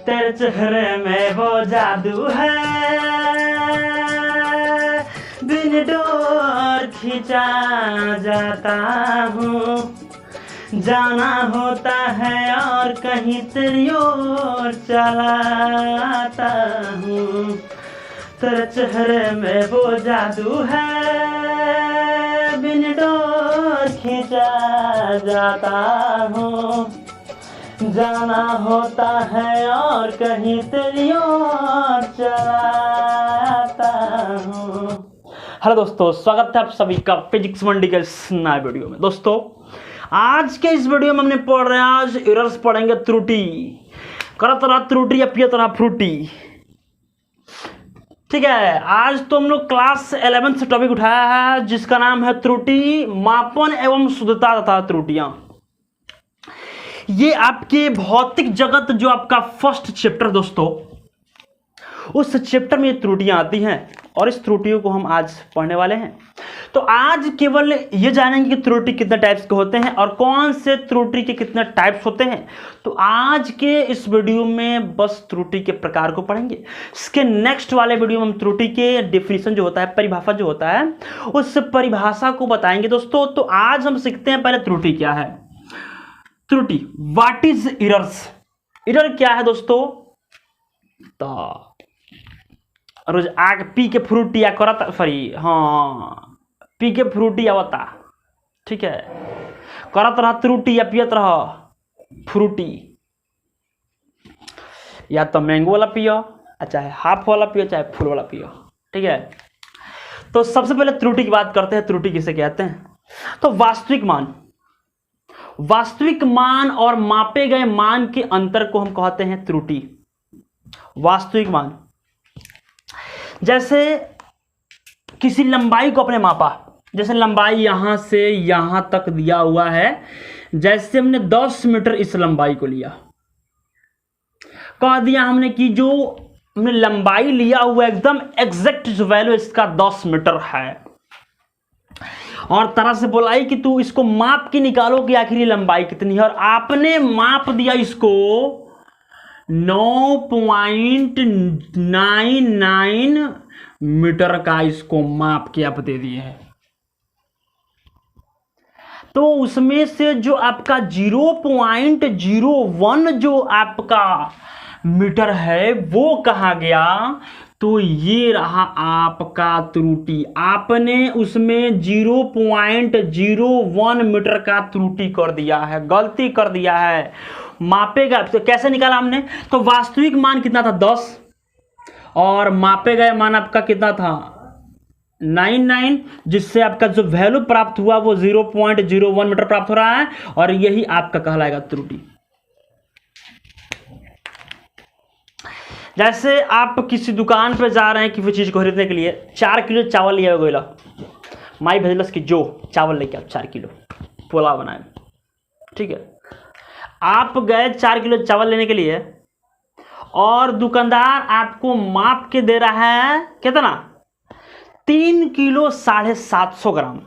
तेरे चेहरे में वो जादू है, बिन डोर खींचा जाता हूँ, जाना होता है और कहीं तेरी ओर चलाता हूँ। तेरे चेहरे में वो जादू है, बिन डोर खींचा जाता हूँ, जाना होता है और कहीं तेरी ओर चलाता हूँ। हेलो दोस्तों, स्वागत है आप सभी का फिजिक्स मंडी के इस नए वीडियो में। दोस्तों आज के इस वीडियो में हमने पढ़ रहे हैं, आज एरर्स पढ़ेंगे, त्रुटि। करत रहा त्रुटि या पियत रहा फ्रूटी। ठीक है, आज तो हम लोग क्लास 11 से टॉपिक उठाया है जिसका नाम है त्रुटि, मापन एवं शुद्धता तथा त्रुटियां। ये आपके भौतिक जगत जो आपका फर्स्ट चैप्टर दोस्तों, उस चैप्टर में ये त्रुटियां आती हैं और इस त्रुटियों को हम आज पढ़ने वाले हैं। तो आज केवल ये जानेंगे कि त्रुटि कितने टाइप्स के होते हैं और कौन से त्रुटि के कितने टाइप्स होते हैं। तो आज के इस वीडियो में बस त्रुटि के प्रकार को पढ़ेंगे। इसके नेक्स्ट वाले वीडियो में हम त्रुटि के डेफिनेशन जो होता है, परिभाषा जो होता है, उस परिभाषा को बताएंगे दोस्तों। तो आज हम सीखते हैं पहले त्रुटि क्या है। त्रुटि, व्हाट इज इरर्स। इरर क्या है दोस्तों? तो रोज आग पी के फ्रूटी या करत, सॉरी, हाँ, पी के फ्रूटी आवता, ठीक है, करत रहा त्रुटि या पियत रहा फ्रूटी, या तो मैंगो वाला पियो, चाहे हाफ वाला पियो, चाहे फुल वाला पियो, ठीक है। तो सबसे पहले त्रुटि की बात करते हैं। त्रुटि किसे कहते हैं? तो वास्तविक मान, वास्तविक मान और मापे गए मान के अंतर को हम कहते हैं त्रुटि। वास्तविक मान, जैसे किसी लंबाई को अपने मापा, जैसे लंबाई यहां से यहां तक दिया हुआ है, जैसे हमने 10 मीटर इस लंबाई को लिया, कह दिया हमने कि जो हमने लंबाई लिया हुआ एकदम एग्जैक्ट वैल्यू इसका 10 मीटर है, और तरह से बोलाई कि तू इसको माप के निकालो कि आखिर ये लंबाई कितनी है, और आपने माप दिया इसको 9.99 मीटर का, इसको माप के आप दे दिए हैं। तो उसमें से जो आपका 0.01 जो आपका मीटर है वो कहाँ गया? तो ये रहा आपका त्रुटि। आपने उसमें 0.01 मीटर का त्रुटि कर दिया है, गलती कर दिया है। मापेगा तो कैसे निकाला हमने? तो वास्तविक मान कितना था? 10, और मापे गए मान आपका कितना था? 99, जिससे आपका जो वैल्यू प्राप्त हुआ वो 0.01 मीटर प्राप्त हो रहा है, और यही आपका कहलाएगा त्रुटि। जैसे आप किसी दुकान पे जा रहे हैं किसी चीज को खरीदने के लिए, 4 किलो चावल लिया गया, माई भेजलस की जो चावल लेके आप 4 किलो पुलाव बनाए, ठीक है। आप गए 4 किलो चावल लेने के लिए, और दुकानदार आपको माप के दे रहा है कितना? 3 किलो 750 ग्राम।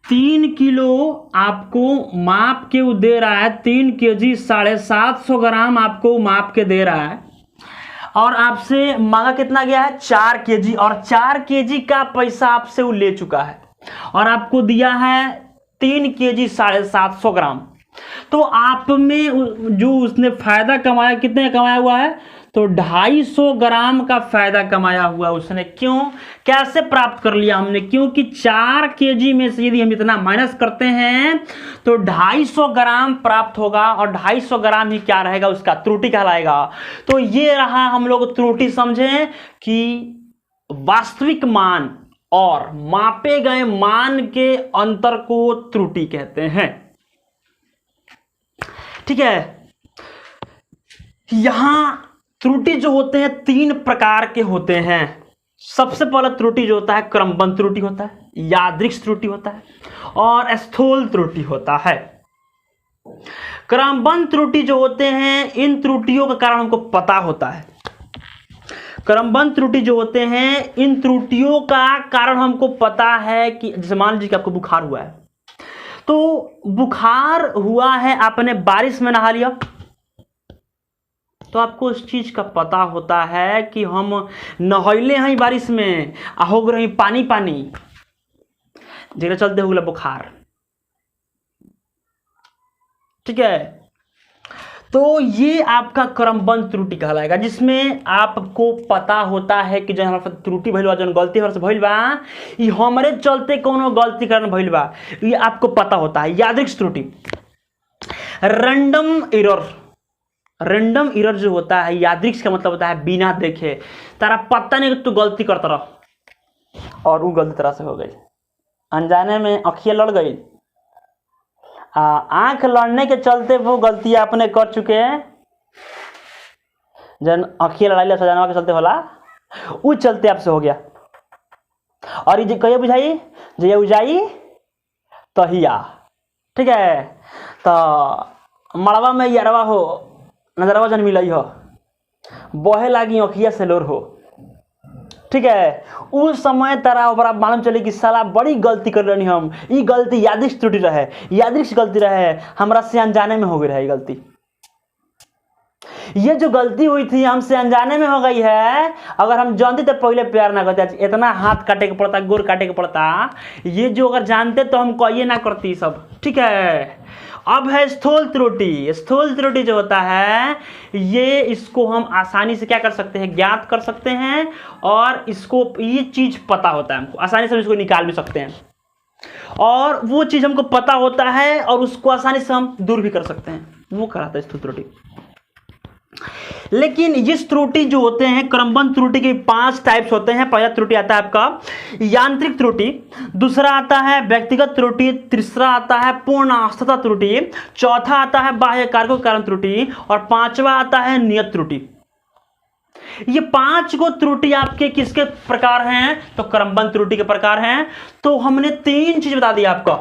3 किलो आपको माप के वो दे रहा है, 3 केजी 750 ग्राम आपको माप के दे रहा है, और आपसे मांगा कितना गया है? 4 केजी, और 4 केजी का पैसा आपसे वो ले चुका है, और आपको दिया है 3 केजी 750 ग्राम। तो आप में जो उसने फायदा कमाया, कितने कमाया हुआ है? तो 250 ग्राम का फायदा कमाया हुआ उसने। क्यों? कैसे प्राप्त कर लिया हमने? क्योंकि 4 केजी में से यदि हम इतना माइनस करते हैं तो 250 ग्राम प्राप्त होगा, और 250 ग्राम ही क्या रहेगा? उसका त्रुटि कहलाएगा। तो ये रहा, हम लोग त्रुटि समझें कि वास्तविक मान और मापे गए मान के अंतर को त्रुटि कहते हैं, ठीक है। यहां त्रुटि जो होते हैं 3 प्रकार के होते हैं। सबसे पहला त्रुटि जो होता है क्रमबद्ध त्रुटि होता है, यादृच्छिक त्रुटि होता है, और स्थूल त्रुटि होता है। क्रमबद्ध त्रुटि जो होते हैं, इन त्रुटियों का कारण हमको पता होता है। क्रमबद्ध त्रुटि जो होते हैं, इन त्रुटियों का कारण हमको पता है कि जैसे मान लीजिए कि आपको बुखार हुआ है, तो बुखार हुआ है, आपने बारिश में नहा लिया, तो आपको उस चीज़ का पता होता है कि हम नहैले हैं बारिश में आ हो गए पानी पानी, जगह चलते हो गया बुखार। ठीक है, तो ये आपका क्रमबद्ध त्रुटि कहलाएगा, जिसमें आपको पता होता है कि जो हमारे त्रुटि भइल बा, जो गलती हमारे से भइल बा, ये हमारे चलते कोनो गलती कारण भइल बा, ये आपको पता होता है। यादृच्छिक त्रुटि, रैंडम एरर। रैंडम एरर जो होता है, यादृच्छिक का मतलब होता है बिना देखे, तारा पता नहीं कि तू गलती करता रह और वो गलती तरह से हो गई, अनजाने में अखियाँ लड़ गई, आंख लड़ने के चलते वो गलती आपने कर चुके हैं, जन अखियाँ लड़ाई सजाना के चलते होला, वो चलते आपसे हो गया। और ये कहिए बुझाई जे उजाई तहिया। ठीक है, तो मड़वा में यारवा हो नजरवा जन मिलई हो, बहे लागी अखिया से लोर हो। ठीक है, उस समय तारा ओकरा मालूम चले कि साला बड़ी गलती कर रही हम, ये गलती यादृच्छिक त्रुटि रहे, यादृच्छिक गलती रहे, हमरा से अनजाने में हो गई रही गलती। ये जो गलती हुई थी हमसे अनजाने में हो गई है, अगर हम जानते तो पहले प्यार ना करते, इतना हाथ काटे के पड़ता, गोर काटे के पड़ता, ये जो अगर जानते तो हम कहिए ना करती सब। ठीक है, अब है स्थूल त्रुटि। स्थूल त्रुटि जो होता है, ये इसको हम आसानी से क्या कर सकते हैं, ज्ञात कर सकते हैं, और इसको ये चीज पता होता है हमको, आसानी से इसको निकाल भी सकते हैं, और वो चीज हमको पता होता है और उसको आसानी से हम दूर भी कर सकते हैं, वो कराता है स्थूल त्रुटि। लेकिन ये त्रुटि जो होते हैं, क्रमबद्ध त्रुटि के 5 टाइप्स होते हैं। पहला त्रुटि आता है आपका यांत्रिक त्रुटि, दूसरा आता है व्यक्तिगत त्रुटि, तीसरा आता है पूर्ण आस्थता त्रुटि, चौथा आता है बाह्य कारकों के कारण त्रुटि, और पांचवा आता है नियत त्रुटि। ये 5 को त्रुटि आपके किसके प्रकार हैं, तो क्रमबद्ध त्रुटि के प्रकार हैं। तो हमने 3 चीज बता दी आपको।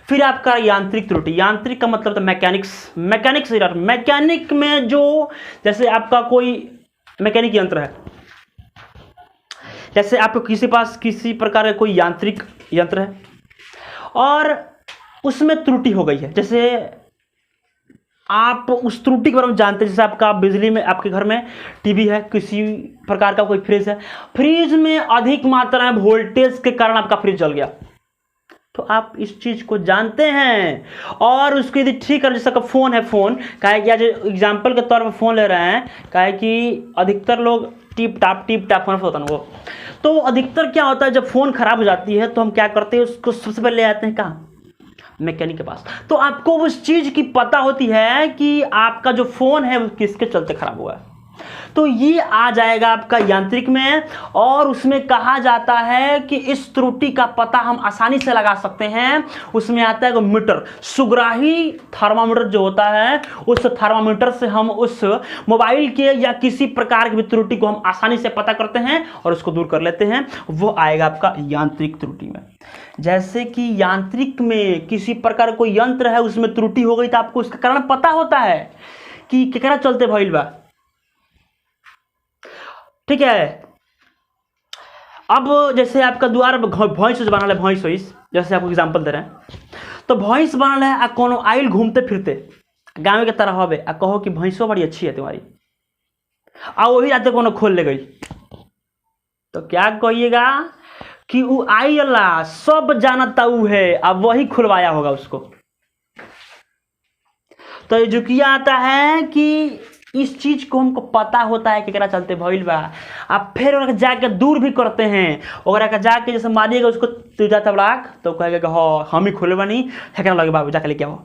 फिर आपका यांत्रिक त्रुटि, यांत्रिक का मतलब तो मैकेनिक्स एरर। मैकेनिक में जो, जैसे आपका कोई मैकेनिक यंत्र है, जैसे आपको किसी पास किसी प्रकार का कोई यांत्रिक यंत्र है और उसमें त्रुटि हो गई है, जैसे आप उस त्रुटि के बारे में जानते हैं, जैसे आपका बिजली में, आपके घर में टीवी है, किसी प्रकार का कोई फ्रिज है, फ्रिज में अधिक मात्रा में वोल्टेज के कारण आपका फ्रिज जल गया, तो आप इस चीज को जानते हैं और उसको यदि ठीक कर, जैसे फोन है, फोन काहे कि आज एग्जाम्पल के तौर पर फोन ले रहे हैं, काहे कि अधिकतर लोग टिप टाप फोन होता है वो, तो अधिकतर क्या होता है जब फोन खराब हो जाती है तो हम क्या करते हैं, उसको सबसे पहले ले आते हैं कहाँ, मैकेनिक के पास। तो आपको उस चीज की पता होती है कि आपका जो फोन है वो किसके चलते खराब हुआ है, तो ये आ जाएगा आपका यांत्रिक में। और उसमें कहा जाता है कि इस त्रुटि का पता हम आसानी से लगा सकते हैं। उसमें आता है मीटर, सुग्राही थर्मामीटर जो होता है, उस थर्मामीटर से हम उस मोबाइल के या किसी प्रकार की भी त्रुटि को हम आसानी से पता करते हैं और उसको दूर कर लेते हैं, वो आएगा आपका यांत्रिक त्रुटि में। जैसे कि यांत्रिक में किसी प्रकार कोई यंत्र है, उसमें त्रुटि हो गई तो आपको उसका कारण पता होता है कि केकरा चलते भइल बा। ठीक है, अब जैसे आपका द्वार भैंस बना है, भैंस, जैसे आपको एग्जांपल दे रहे हैं, तो भैंस बनल है, आ कोनो आइल घूमते फिरते गाँव के तरह हवे, आ कहो कि भैंसो बड़ी अच्छी है तुम्हारी, आ वही आते कोनो खोल ले गई, तो क्या कहिएगा कि वो आई अल्लाह सब जानता ऊ है, अब वही खुलवाया होगा उसको। तो ये जुकिया आता है कि इस चीज को हमको पता होता है कि क्या चलते भइल बा, आप फिर ओकरा जाके दूर भी करते हैं, ओकरा के जाके जैसे मारिएगा उसको तू जाता बड़ाक, तो कहेगा कि हाँ हम ही खोले बनी, फेंकने लगे बाबू जाके लेके आओ।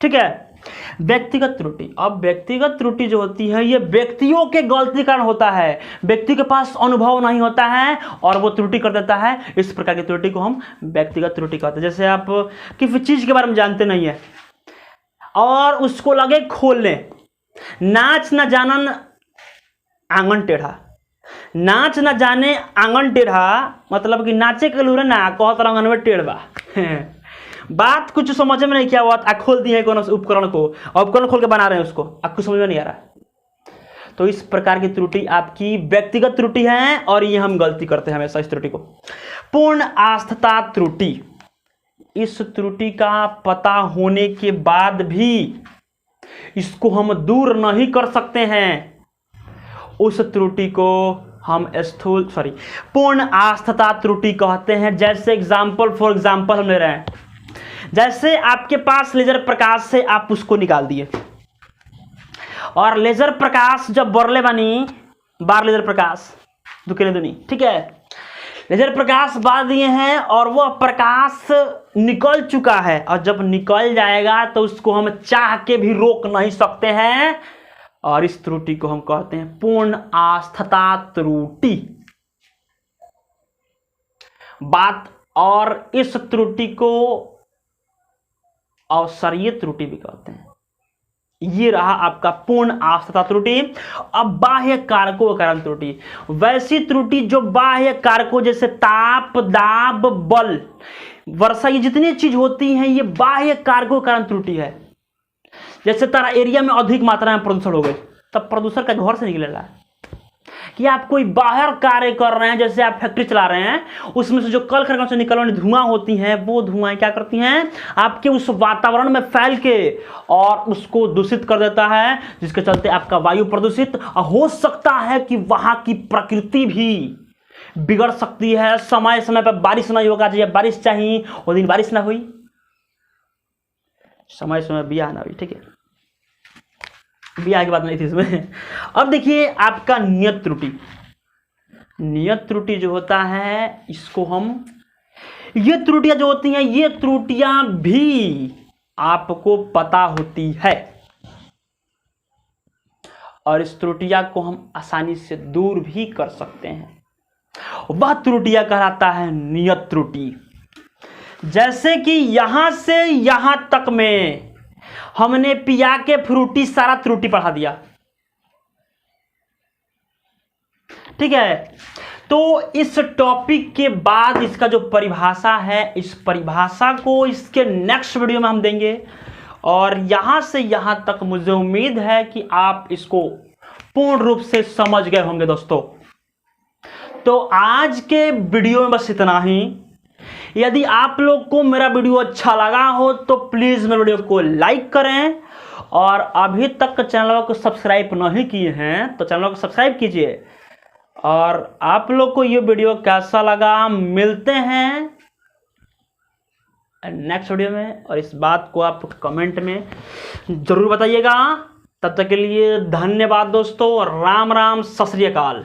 ठीक है, व्यक्तिगत त्रुटि। अब व्यक्तिगत त्रुटि जो होती है, ये व्यक्तियों के गलती कारण होता है, व्यक्ति के पास अनुभव नहीं होता है और वो त्रुटि कर देता है, इस प्रकार की त्रुटि को हम व्यक्तिगत त्रुटि कहते हैं। जैसे आप किसी चीज के बारे में जानते नहीं है और उसको लगे खोलने, नाच न जानन आंगन टेढ़ा, नाच न जाने आंगन टेढ़ा, मतलब कि नाचे के लूरे ना कहत आंगन में टेढ़ बा बात कुछ समझ में नहीं क्या हुआ, आ खोल दिए कौन उपकरण को, उपकरण खोल के बना रहे हैं उसको, आपको समझ में नहीं आ रहा है। तो इस प्रकार की त्रुटि आपकी व्यक्तिगत त्रुटि है और ये हम गलती करते हैं हमेशा इस त्रुटि को। पूर्ण आस्थता त्रुटि, इस त्रुटि का पता होने के बाद भी इसको हम दूर नहीं कर सकते हैं, उस त्रुटि को हम पूर्ण आस्थता त्रुटि कहते हैं। जैसे फॉर एग्जाम्पल हम ले रहे हैं, जैसे आपके पास लेजर प्रकाश से आप उसको निकाल दिए, और लेजर प्रकाश जब बरले बनी बार लेजर प्रकाश दुकेले दुनी, ठीक है, लेजर प्रकाश बार दिए हैं और वह प्रकाश निकल चुका है, और जब निकल जाएगा तो उसको हम चाह के भी रोक नहीं सकते हैं, और इस त्रुटि को हम कहते हैं पूर्ण आस्थता त्रुटि। और इस त्रुटि को अवसरीय त्रुटि भी कहते हैं। ये रहा आपका पूर्ण आस्थता त्रुटि। अब बाह्य कारकों के कारण त्रुटि, वैसी त्रुटि जो बाह्य कारकों जैसे ताप, दाब, बल, वर्षा, ये जितनी चीज होती हैं ये बाह्य कारकों के कारण त्रुटि है। जैसे तारा एरिया में अधिक मात्रा में प्रदूषण हो गई, तब प्रदूषण का घर से निकलेगा। कि आप कोई बाहर कार्य कर रहे हैं, जैसे आप फैक्ट्री चला रहे हैं, उसमें से जो कल कारखाने से निकलने वाली धुआं होती हैं, वो धुआं क्या करती हैं, आपके उस वातावरण में फैल के और उसको दूषित कर देता है, जिसके चलते आपका वायु प्रदूषित, और हो सकता है कि वहां की प्रकृति भी बिगड़ सकती है। समय समय पर बारिश नहीं होगा, जब बारिश चाहिए वो दिन बारिश ना हुई, समय समय बिया ना हुई, ठीक है, बिया की बात नहीं थी इसमें। अब देखिए आपका नियत त्रुटि। नियत त्रुटि जो होता है, इसको हम, ये त्रुटियां जो होती हैं, ये त्रुटियां भी आपको पता होती है, और इस त्रुटियां को हम आसानी से दूर भी कर सकते हैं। वह त्रुटियां कहलाता है नियत त्रुटि। जैसे कि यहां से यहां तक में हमने पिया के फ्रूटी सारा त्रुटि पढ़ा दिया, ठीक है। तो इस टॉपिक के बाद इसका जो परिभाषा है, इस परिभाषा को इसके नेक्स्ट वीडियो में हम देंगे, और यहां से यहां तक मुझे उम्मीद है कि आप इसको पूर्ण रूप से समझ गए होंगे दोस्तों। तो आज के वीडियो में बस इतना ही। यदि आप लोग को मेरा वीडियो अच्छा लगा हो तो प्लीज मेरे वीडियो को लाइक करें, और अभी तक चैनल को सब्सक्राइब नहीं किए हैं तो चैनल को सब्सक्राइब कीजिए। और आप लोग को ये वीडियो कैसा लगा, मिलते हैं नेक्स्ट वीडियो में, और इस बात को आप कमेंट में जरूर बताइएगा। तब तक के लिए धन्यवाद दोस्तों, राम राम, सत श्री अकाल।